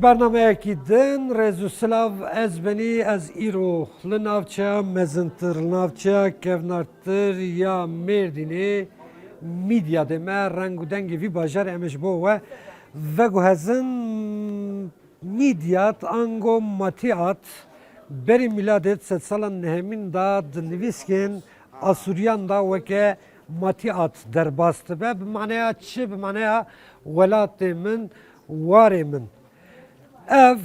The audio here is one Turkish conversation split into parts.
برنامه‌یکی دن رزو سلاو از بنی از ایرو لناوچه مزنتر لناوچه کفنارتر یا مردینه میدیا دمه رنگ و دنگی وی باجر امش بو و گوهزن میدیات انگو ماتیات بری میلادت ست سالن نهمین دا دنویسکن آسوریان دا وکه ماتیات در باست به بمعنی چه بمعنی ولات من واره من ev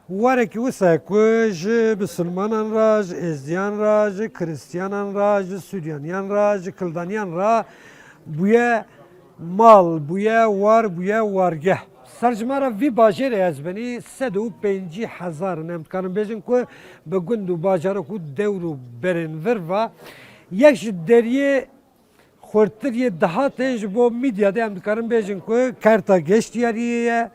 warek wisa ku ji Müslümanan ra, ji Ezdiyan ra, ji Hristiyanan ra, ji Süryaniyan ra, ji Kildaniyan ra buye mal, buye war, buye wargeh. Sercmara vî bajarê ez benî 105,000 em dikarin bêjin ku bi gund û bajara ku dewr û berên vir ve yek ji deriyê xurtir yê dihatê ji bo mîdyadê em dikarin bêjin ku kerta geştiyariyê ye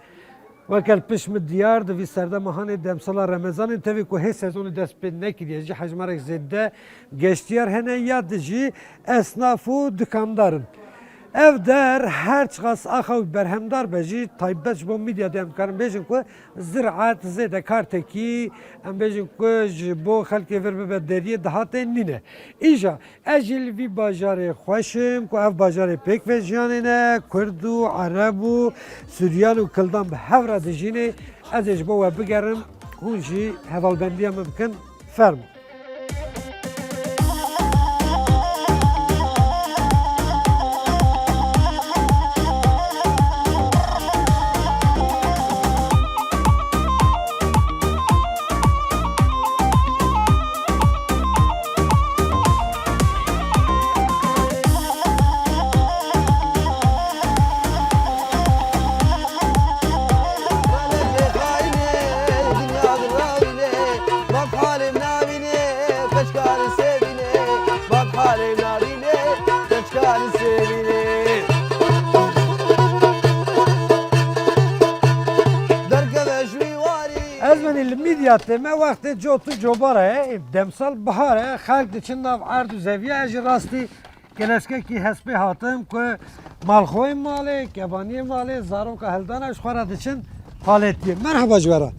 وکل پشم دیار دوی سرده ماهان دمسال رمضان توی که هی سزون دست پید نکردی جی حجمارک زده گشتیار هنه یاد جی اسناف و دکاندارن ev der her çıkas akıl berhemdar beji taybet bu medya dem karın bejin ku ziraat zede karteki em bejin ku bu halke ver be deriye daha tenine ija ecil vi bajare xoşim ku ev bajare pek ve janine kurdu arabu suriyanu kıldan be hevra dijine ez bu ve bigerim hunji hevalbendiye mümkün ferm me vakti cotu cobara demsal bahar halk için nav ardu zeviye eci rasti geleske ki hesbi hatım ku malxoy mali kebani mali zaroka heldan eş xarat için haletiye merhaba cvara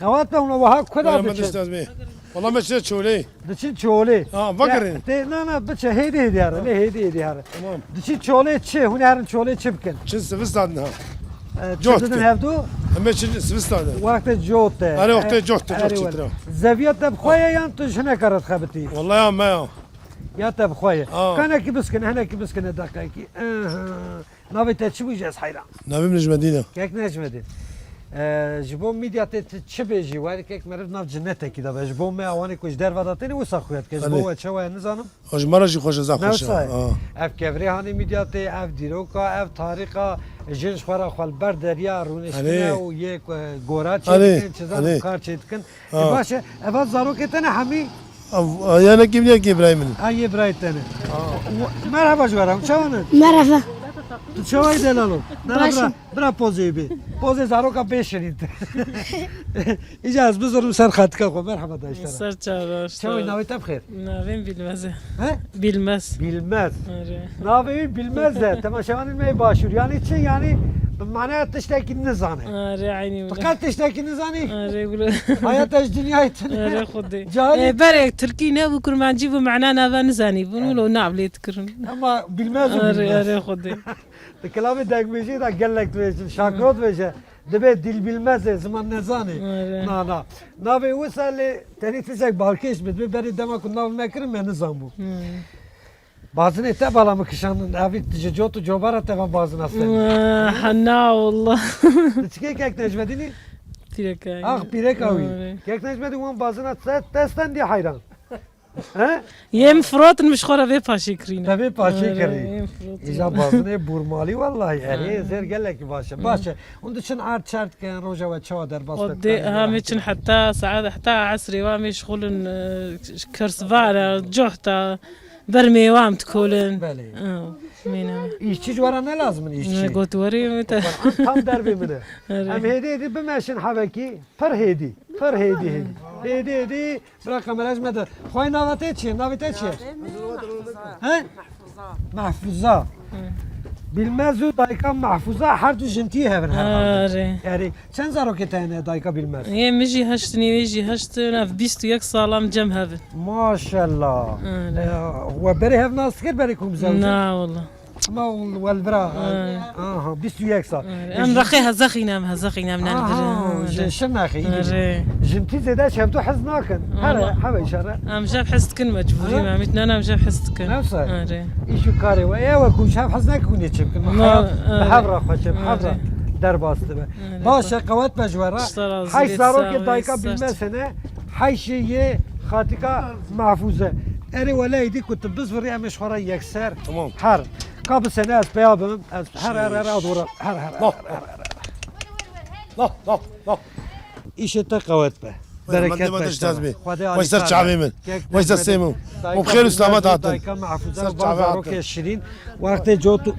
evet ben ona vahak kuda biçin والله ما شفت شولي دچین چوله بقرين نه نه بچه هیدی هدیاره نه هیدی هدیاره تمام دچین چوله چه هونی هرن چوله چه بکن شن سويسرا جوتن هفدو اما شن سويسرا وقت جوته انا وقت جوت زویت تب خواه یا تو شنه کرد خبتی والله يا ما یا تب خواه کنه کی بسکن هنه کی بسکن دقیقه کی ناوی تا چی بوجهز حیران نبي من مدينه یک نجمدین جبو میدیات چه بیجی ولی که مرد ناف جنته کی دا جبو می آوانی کش در وداتنی وسا خویت که جبو چه وای نزانم اج مرجي خوش زاخ خوش اف کبری هانی میدیات اف دیروکا اف تاریخا جنش خورا خال بر دریا رونشونه و یک گورا چیزا کار چیتکن باشه اول زارو که تنه همی يعني كيف يا ابراهيم ای ابراهيم تنه مرحبا جوارم چونه مرحبا چه وای دلالو نه برا پوزی بی پوزی زارو کا پیشنید ایجا از بزرم سر خط که مرحبا داشتم سر چهارش چه وای ناوی تب خیر ناویم بیلمزه ها بیلمز bilmez ناوی bilmez de temaşavanın mey başur yani çi yani بمعنى تشتكي نزانه آره عینی فقط تشتكي نزاني آره بله حياتش دنياي آره خودی جاهلی برای ترکی نه بکرمانجی و معنا ناوا نزانی بنولو نابلی تکرن ama bilmez آره خودی کلام دگمیجی دا گلک تویش شاکرات ویشه دبی دل bilmez zaman nezani نه ناوی وصل تنی تشک بالکش بد بری دما کو ناو مکرم من نظام bu Bazın ete balamı kışanın evi jotu jobara teva bazın aslen. حنا والله Çıkay kek necmedini? تیرکای Ah pirek avi. Kek necmedi ulan bazın at testen diye hayran. He? یم فرات مشخوره به پاشی کرینه Tabii paşa kari. İza bazın burmali vallahi. Yani zer gelek başa. Başa. Onun için art şart kan roja ve çava der bas. ودي هم يتشن حتى ساعات حتى عصري وام يشغلن كرسفارة جهتا برمي وام تكولن Beli. مينا İşçi civara ne lazım işçi? قلت وري متى Tam derbi mi de? Hem hedi bimeşin haveki. Per hedi. Per hedi. Hedi. Bırak kameraj mıdır? Khoy navate çi? Navate çi? He? Mahfuza. bilmez o dayka mahfuza her du jinti hevin her آره yani çend zarokê te hene dayka bilmez یه میجی هشتنی ویجی هشت نف 21 سالم جم هبن maşallah ve beri hev nas kir beri kum zavcı نا والله ama vel bra aha 21 sal ام رخي هزخي نام هزخي نام نام şırnakı آره jinti zede şevdu hez nakin her hava işare ام جاب حست كن مجبوري ما متنا انا جاب حست كن نفسه. آره işu karı ve ev kum şev hez nakin çipkin hayat behavra xoşe behavra derbastı be başa qavat mecvara hay zarokê dayka bilmesene hay şeyi hatika mahfuze eri velaydi kutub bizveri emiş xora yekser Tamam. her kapı sene az beyabım az her adora her لا لا لا işe te qavat be bereket ما be تشتاز بي ويسر شعبي من ويسر سيمو وبخير وسلامات عطل dayka mahfuze سر ve شعبي zarokê عطل şirin vakti jotu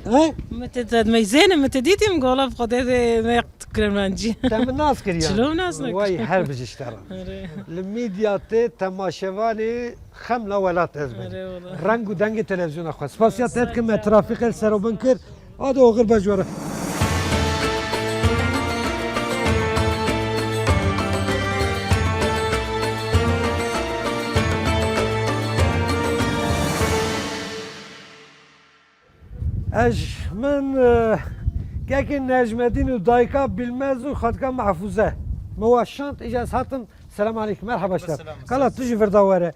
he متى تد ميزانه متى ديتي مقوله بقدر ما يقتكر منجي tem nas kiriya Çilo nas nakir. vay her bir işler آره الميدياتي تماشواني خملا ولات ازبن آره والله رنگ و دنگ تلویزیون خواست سپاسیت هد که ترافیق سروبن کرد آده اوغر بجوره اج من گاکی نجمدین و دایکا bilmez و خدکا محفوظه مواشانت اجاز هاتم سلام علیکم مرحبا شتر کلا تجی ورداوره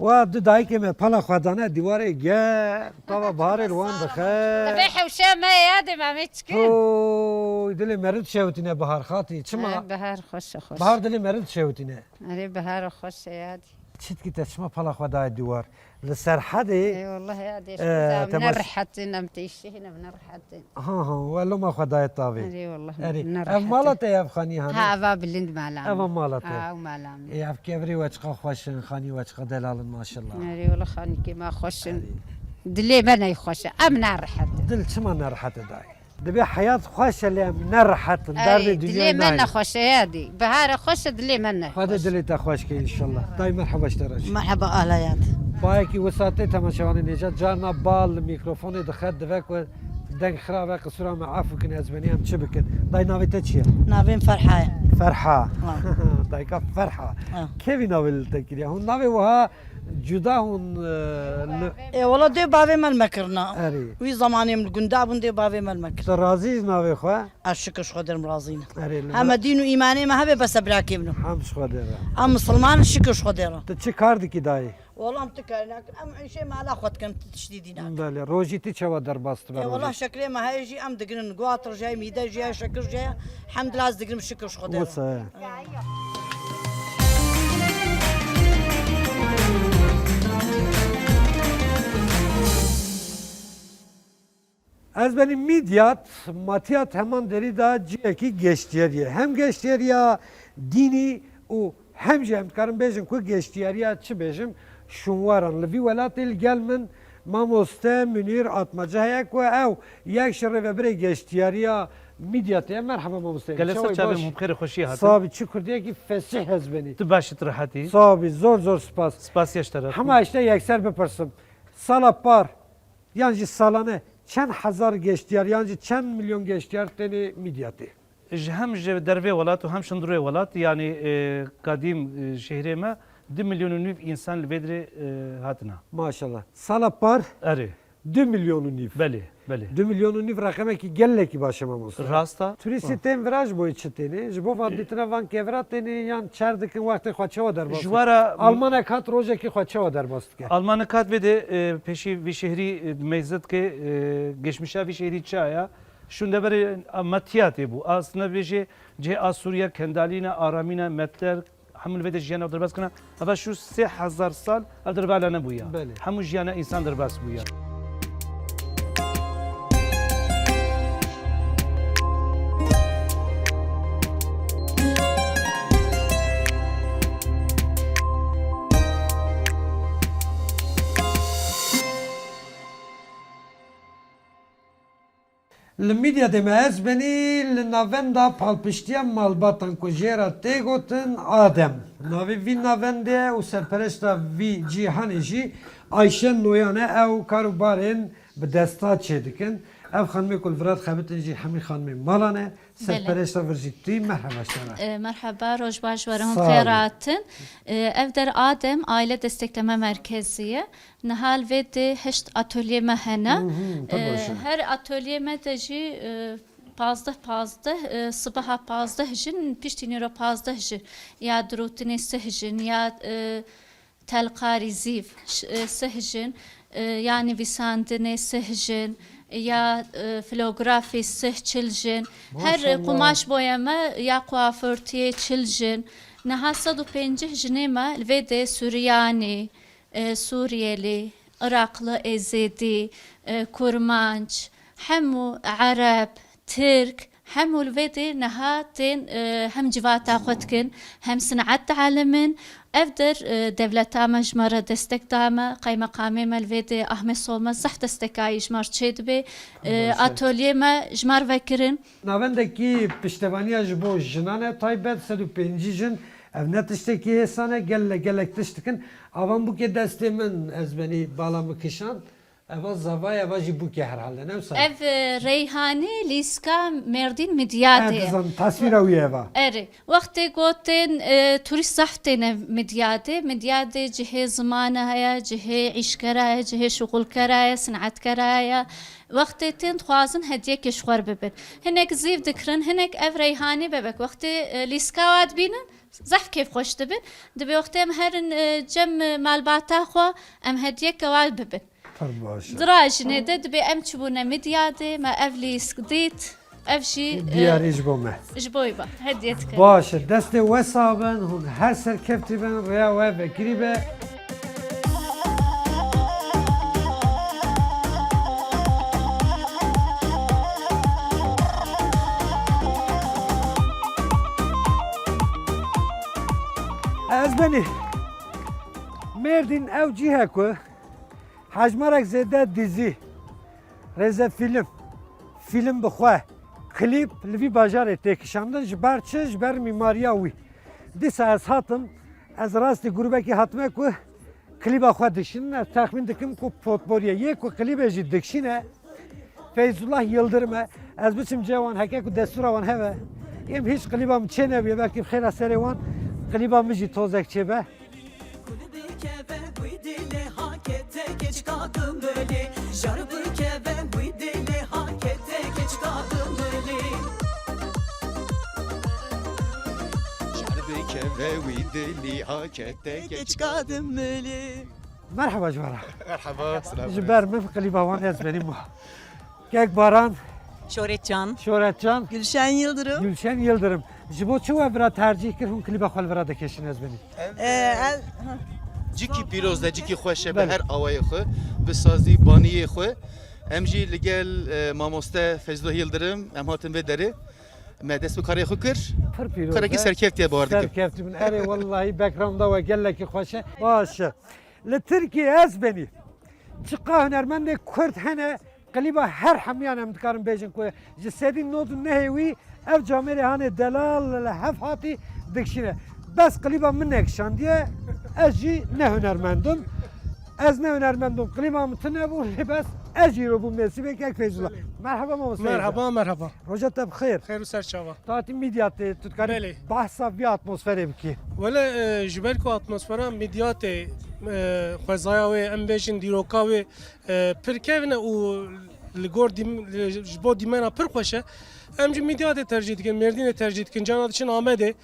و دو دایکی من پلا خدانه دیواره گه طبعا بهار الوان بخیر ذبيحة وشام يا ما متشكل اوه دلی مرد شوتینه بهار خاطی چما بهار خوش خوش بهار دلی مرد شوتینه أري بهار خوش يا دي چیت کی تشما پلا خدای دیوار لسر حدی اي والله يا دي تماس- من رحت نمتيش هنا من رحت ها ولو ما خدای طاوی أري والله اری من اف رحت مالت اف خانی ها هانه باب اللي مالام اف مالت ها ومالام اف کبری وچقا خوشن خانی وچقا دلالن ماشاءالله أري والله خاني كما خوش دلي ما يخش أم رحت دل چما نرحت دای دبی حیات خوش لیم نرحت درد أي دنیا دلي ما نای خوش يا دي بهار خوش دلي ما خدا دلی تا خوش کی ان شاء الله دای مرحبا اشتراج مرحبا اهليات باي کی وساته تماشاوان نجات جارنا بال میکروفون دخد دوک و دنگ خراب قصورا ما عفو کن ازبنی هم چه بکن دای ناوی چیه نافين فرحاية فرحه دای کا فرحه کیوی ناول تکریه هون ناوی وها جدا هون اي والله دي بافي مال مكرنا اری وي زماني من القنداب دي بافي مال مكر ترازی ناوی خو الشكر شو قدر مرازينا اری هم دين وايماني ما هبه بس براكي ابنه همش خو دره ام مسلمان الشكر شو قدر تو چه کار دی کی دای والله امتكر لكن ام شيء ما لا اخوت كانت تشديدين بله روزی تی چوا در باست اي والله شكلي ما هيجي ام دقن قواطر جاي ميدا جاي شكر جاي الحمد لله دقن الشكر شو قدر وسه از benim midyat, matiyat hemen deri da ciyeki geçtiyeriye. Hem geçtiyeriye dini o hem jem karım bejim ku geçtiyeriye çi bejim şunvaran. Levi velatil gelmin mamoste münir atmaca hek ve ev yek şerre ve bire geçtiyeriye midyatı merhaba mamoste. جلسه شب مبخیر خوشی هات Sabi çi kurdiye ki fesih ez beni. تو باشید راحتی Sabi zor zor spas. سپاسی اشتراک Ama işte yekser bepırsım. Sala par. Yani salane. Çen hazar geçtiyar. Yani çen milyon geçtiyar teni midyatı. هم دروی ولات و هم شندروی ولات یعنی قدیم شهری ما 2 milyon نوف insan لبدر هاتنا Maşallah. Sala par. اره 2 milyonu nif. بله بله 2 milyonu nif rakame ki gelle ki başlamam olsun. راستا Turisti tem viraj boyu çıteni. Jbo vaditine van kevrat teni yan çerdikin vakti xaçava der bastı. جوارا Almanya kat roja ki xaçava der bastı ki. آلمان کات بده پیشی وی شهری میزد که گشمشا وی شهری چایا شونده بر امتیاتی بو اصلا ویژه جه آسوریا کندالینا آرامینا متر همون ویده جیانا در باز کنه اما شو 3000 سال در بالا نبویا بله. همون جیانا انسان در باز بویا Limidya demez beni navenda palpiştiya malbatan kujera tegotin Adem. Navi vi navende u serperesta vi cihanı jî Ayşe noyane ev karubarên bi desta çêdikin. ev xanımê kul virat xebitin jî hemî xanımê malan e serpereşta vir jî tî merheba şana. Merhaba, roj baş varım Sağ olun. xeyratın. Evder Adem Aile Destekleme Merkeziye. Nihal ve de heşt atölyeme hene. Her atölyeme de jî pazdah sıbaha pazdah jin piştiniro pazdah jin ya drutine sehjin ya telqari ziv sehjin yani visandine sehjin ya filografi sehçiljin her kumaş boyama ya kuaförtiye çiljin neha 150 jinema ve de Süryani Suriyeli Iraklı Ezedi Kurmanç hemu Arap Türk هم الفيدي نهاتين هم جواتا خدكن هم صناعات تعلمن افدر دولتا مجمرة دستك داما قيمة قامي الفيدي احمد صومة صح دستكاي جمار تشيدبي اتوليه ما جمار فكرن Navendeki piştevaniya ji bo jinane taybet 105 jin ev ne tiştekî hesane gelek tiştikin avan bu ke destê min ez benî bala min kişand eva zavaya eva jî bûkê herhalde ne wisa ev reyhani liska merdin midyade tasvîra wî eva eri vakti gotin turist zaftene midyade cihe zamana haya cihe işkeraya cihe şugul keraya sanat keraya وقتی تند خوازن هدیه کشور ببین هنگ زیف دکرن هنگ اف ریحانی ببک وقتی لیسکاوات بینن زح کیف خوش دبین دبی وقتی ام هرن جم مالباتا خوا ام هدیه کوال ببین دراج نده دبی ام چبونه مدیاده ما اف لیسک دیت اف شی diyarî ji bo me جبوی با هدیه تکن baş e destê wesa bin hûn her serkeftî bin rêya we vekirî be Ez benî Mêrdîn ew cîhe ku hejmarek zêde dizî rêze film bixwe klîp li vî bajarê têkişandin ji ber çi ji ber mîmariya wî dîsa ez hatim ez rastî grûpekî hatime ku klîba xwe dikşînin ez texmîn dikim ku potporiye yê ku klîbê jî dikşîne Feyzullah Yıldırım e ez biçim cewan heke ku destûra wan heve em hiç klîba min çê nebiye belkî xêra serê wan klîba min jî tozek çêbe Merhaba civara. Merhaba. Ji ber min klîba wan ez benî mu. Kek Baran, Şöhretcan, Şöhretcan, Gülşen Yıldırım. Gülşen Yıldırım. Ji bo çi we bira tercih kir hûn klîba xwe li bira dikeşin ez benî. Cikî pîroz de cikî xweş e bi Bele. her awayê xwe, bi sazî baniyê xwe. Em jî li gel mamoste Feyzullah Yıldırım em hatin vê derê. Me dest bi karê xwe kir. Pir pîroz. Karekî serkeftiye bar dikim. Serkefti min erê wallahi backgroundda we gelekî xweş e. Baş e. Li Tirkiye ez benî. Çiqa hunermendê Kurd hene klîba her hemyan em dikarin bêjin ku ji sedî nod û nehê wî ev camerê hanê delal li hev hatî dikşîne. Bes klîba min nekişandiye ez jî ne hunermendim. Ez ne hunermendim. Klîba min tune bû lê bes ez jî robûm nesîbê kek Feyzullah. Merhaba Mamoste. Merhaba. Roja te bixêr. Xeyr û serçava. Tatî medyatê tu dikarî Belê. behsa vî atmosferê bikî. Wele ji ber ku atmosfera medyatê xwezaya wê em bêjin dîroka wê pir kevne û li gor ji bo dîmena pir xweş e. Em jî medyatê tercih dikin, Mêrdînê tercih dikin. Cana diçin Amedê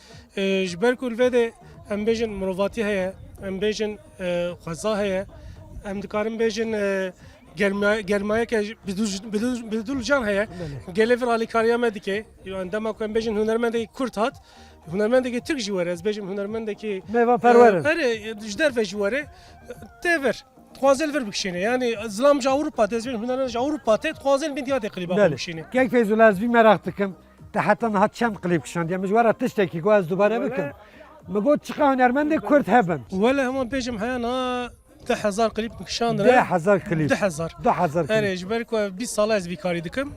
ji ber ku li vê de em bêjin mirovatî heye, em bêjin xweza heye, em dikarin bêjin germayeke bidulcan heye. Gelê vir alîkariya me dike. Yani dema ku em bêjin hunermendekî Kurd hat. Hunermendekî Türk jî were ez bêjim hunermendekî Mêvaperwerin. Erê ji derve jî were tê vir. Dixwaze li vir bikişîne. Yani zilam ji Ewropa ez bêjim hunermend ji Ewropa tê dixwaze li medyatê klîba xwe bikişîne. Kek Feyzullah ez vî merak dikim. Te heta niha çend klîp kişandiye. Min ji wara tiştekî ku ez dubare bikim. Mi got çiqa hunermendê Kurd hebin. Wele heman bêjim heya na 10,000 klîp bikişandine. 10,000 klîp. 10,000. 10,000 klîp. Erê ji ber ku 20 sala ez vîkarî dikim.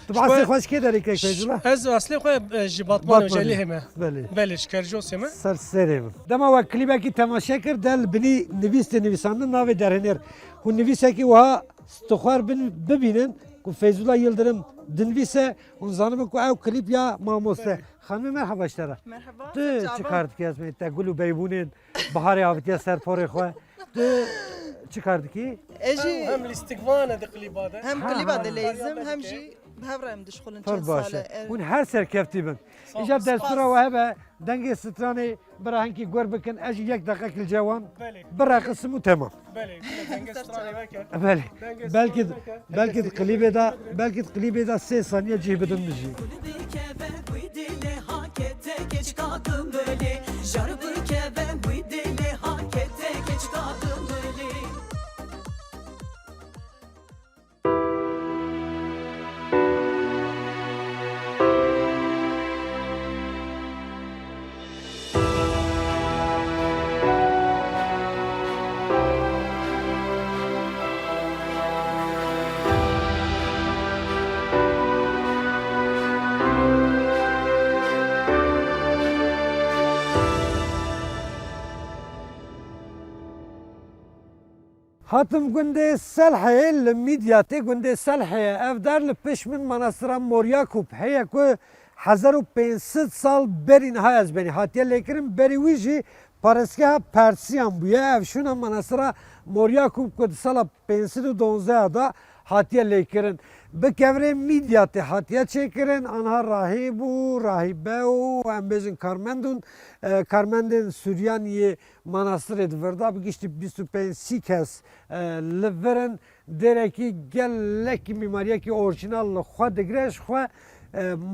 Tu basê xweş kê derê kek Feyzullah? Ez aslê xwe ji Batman jelê heme. Belê. Belê ji Kerjos heme. Ser serê min. Dema we klîbekî temaşe kir del binî nivîstê nivîsandin navê derhenêr. Hûn nivîsekî wiha stixwar bibînin ku Feyzullah Yıldırım dinvise un zanım ku ev klip ya mamoste. Hanım merhaba işlere. Merhaba. Tu çıkardık yazmayı te gulu beybunin bahari avtiya serpore xwe. Tu çıkardık ki اجي هم الاستقبال هذا قليباده هم قليبا دليزم هم جي بهفرم دشخلن tor چند başa. ساله Un her serkefti bin. İcab destura ve hebe denge strani bırakın ki gör bakın eci yek dakika kil cevam. Bırakısın mu tamam. بله دنگ استرالي وكا Böyle. Belki de klibe de 8 saniye cihbedin müziği. Hatım günde selhaye medyate günde selhaye evdar peş min manastıra Moryakub heye ku 1500 sal berin hayaz beni hatiye lekirim beri wiji paraskeha Persiyan buya ev şuna manastıra Moryakub ku sala 512 da hatiye lekirin به کمره میدیات هاتیا چکرن آنها راهب و راهبه و امبزن کارمندن سوریانی مناصر ادوردا بگیشتی 25 کس لورن درکی گلکی میماریه کی اورجینال خود دگرش خو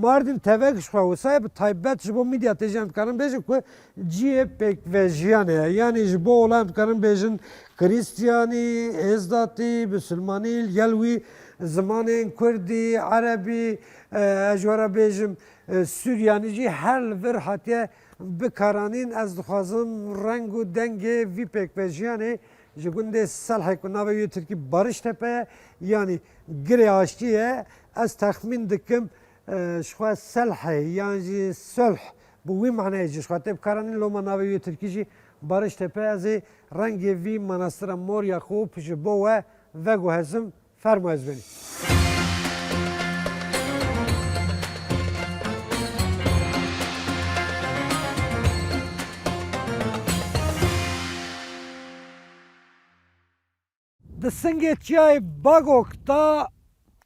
ماردن توکش خو و صاحب تایبت جبو میدیات جام کارن بجن کو جی پک و جیانه یعنی جبو اولام کارن بجن کریستیانی ازداتی مسلمانی یلوی زمانên Kurdî, Erebî, jwara bêjim Suryanî her vir hatiye bikaranîn ez dixwazim reng û dengê vî pêkvejiyanê ji gundê selhê ku navê wê Tirkî Bariştepe yanî girê aştî ye ez texmîn dikim ji xwe selhê yan jî sulh bi wî manayê jî ji xwe tê bikaranîn loma navê wê Tirkî jî Bariştepe ez ê rengê vî manastira Moryakub ji bo we veguhezim فرمو از بینی د سنگه چیای باگوک تا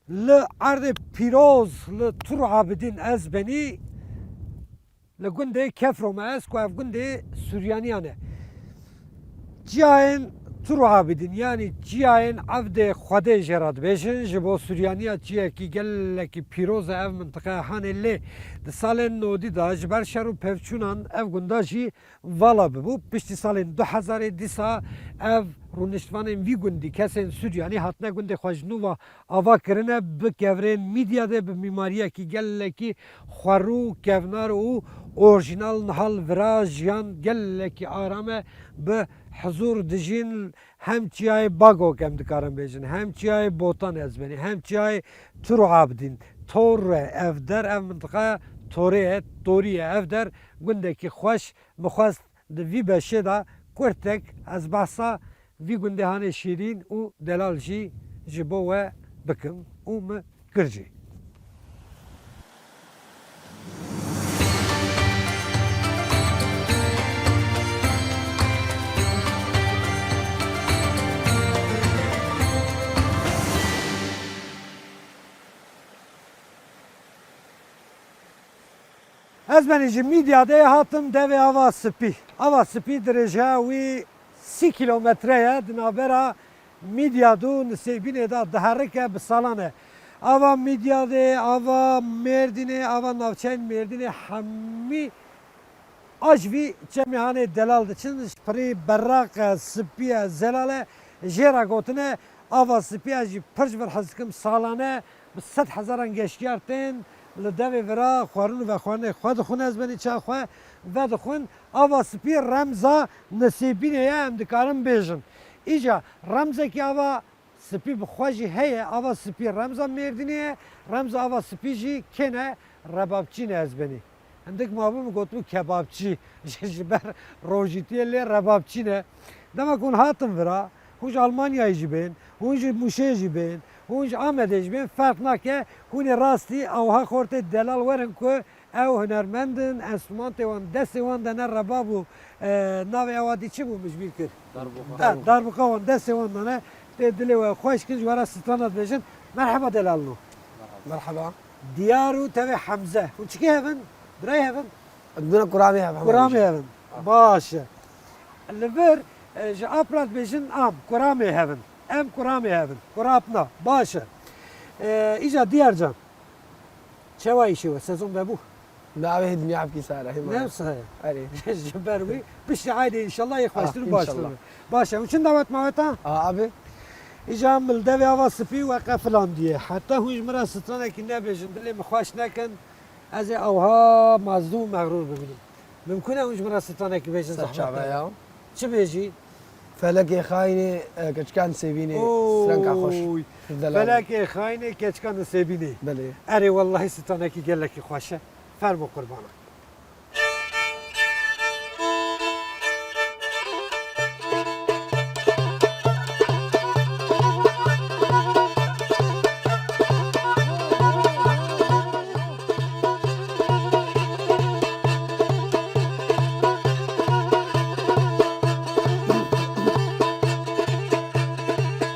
لعرض پیروز لطور عابدین از بینی لگنده کفرو ما از که افگنده سوریانیانه چیاین Tur abidin yani cihayen avde xwedê jerad bêjin ji bo Suryaniya ciyekî gelekî pîroz ev mintiqeya hanê lê di salên nodî da ji ber şer û pevçûnan ev gunda jî vala bibû piştî salên 2000 dîsa ev rûniştvanên vî gundî kesên Suryanî hatine gundê xwe ji nû ava kirine bi kevrên mîdya de bi mîmariyekî gelekî xwerû kevnar û orijinal nihal vira jiyan gelekî arame bi huzur dijin hem çiyay bagok hem dikarim bejin hem çiyay botan ezbeni hem çiyay tur abdin torre evder ev mintıka toriye evder gündeki hoş muhast de vi beşe da kurtek az bahsa vi günde hane şirin u delalji jibo ve bikim u mu kırji. Ez benici medyada hatım deve ava spi. Ava spi derece ve 3 kilometreye dinabera medyadu nisebine da daharike bisalane. Ava medyada, ava merdine, ava navçen merdine hammi ajvi çemihane delal için peri berrak spiye zelale jera gotine ava spiye ji pırjver hazkim salane 100,000 geşkiyarten لدوی ورا خوارن و خوانه خود خون از بنی چه خواه و دخون آوا سپی رمزا نصیبینه هم دکارم بیجن ایجا رمزه که آوا سپی بخواجی هیه آوا سپی رمزا مردینه رمزا آوا سپی جی کنه ربابچی نه از بنی هندک مابم گوتمو کبابچی جبر روجیتیه لی ربابچی نه دما کن هاتم ورا هوش آلمانیایی جی بین هوش موشه جی بین هونج آمدش بین فرق نکه هونی راستی اوها خورت دلال ورن که او هنرمندن انسترومانت وان دست وان دنه رباب و ناو اوادی چی بود مجبور کرد دربقه وان دست وان دنه دلی و خوش کنج ورا ستانات بجن مرحبا دلالنو مرحبا دیارو تبع حمزه هون چی هفن برای هفن عندنا قرامي يا محمد قرامي هفن باشه لبر جابرات بجن قرامي هفن ام قرامي هفن قرابنا باشه ایجا دیار جان چه وایشی و سزون ببو ناوي دنيا بكي سارة هي نه صحیح أري جبروی بشی عادی انشالله یخواشتر إن باشه شاء الله. باشه وچن دعوت ماوتا أبي ایجا ملده و آوا سپی و قفلان دیه حتی هوش مرا ستانه که نبیشن دلی مخواش نکن از اوها مظلوم مغرور ببینیم ممکنه هوش مرا ستانه که بیشن زحمت شعبة کنه. يا چه بیجی؟ فلك خايني كان سيبيني سرنكا خوش اوی دلال. فلک خاینه کچکان سبینه بله اری والله ستانه که گلکی خوشه فرمو قربانه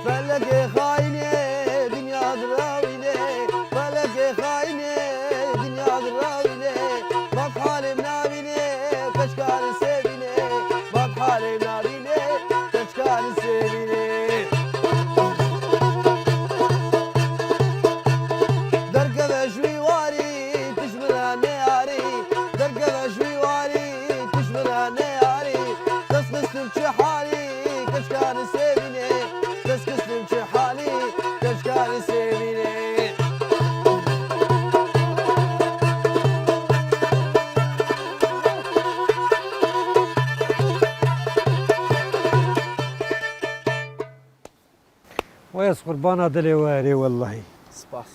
فلك خايني دنيا دراويني فلك خايني دنيا دراويني باب حالي منابيني كشكال سيبيني باب حالي منابيني كشكال سيبيني درقة شوي واري تشمل نياري درقة شوي واري تشمل نياري قصقصت بشي حالي كشكال سيبيني قصقصت بشي حالي كشكال سيبيني ویس قربانه دلی واری والله سپاس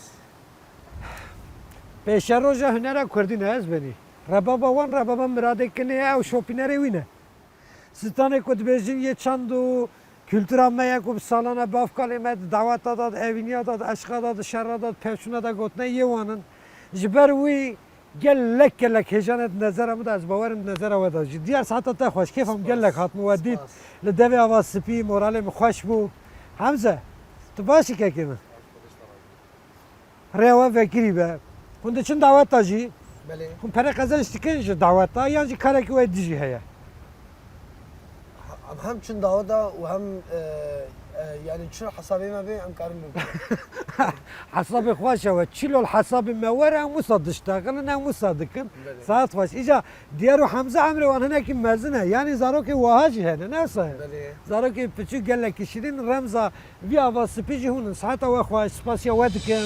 پیش روزه هنر کردی نه از بنی ربابا وان ربابا مراده کنه او شوپینری وینه ستانه کد بیجین یه چند و kültüra meye kup salana baf kalimet davet dad eviniya dad aşka dad şerra dad pevçuna da gotne yevanın jiber wi gelek gelek hejanet nezera da az bavarın nezera ve da diğer saatte ta hoş keyfim gelek hat muaddit le devi avaz spi moralim hoş bu Hamza tu başı kekimi Reva vekili be kunde çün davet taji بله kun pere kazan istiken ji davet ta yani karaki ve diji heye هم شن داودا وهم يعني شو حسابي ما بين ام كارم حسابي خوشه و چیلو الحساب مورا مصاد اشتغلنا مصادقن ساعت خوش اجا دیارو حمزه عمرو وان هناك مزنه يعني زاروك وهاجي هنا نفسه بله زاروك بتشو قال لك شيرين رمزه في افا سبيجي هون ساعتها واخوا سباسيا ودكم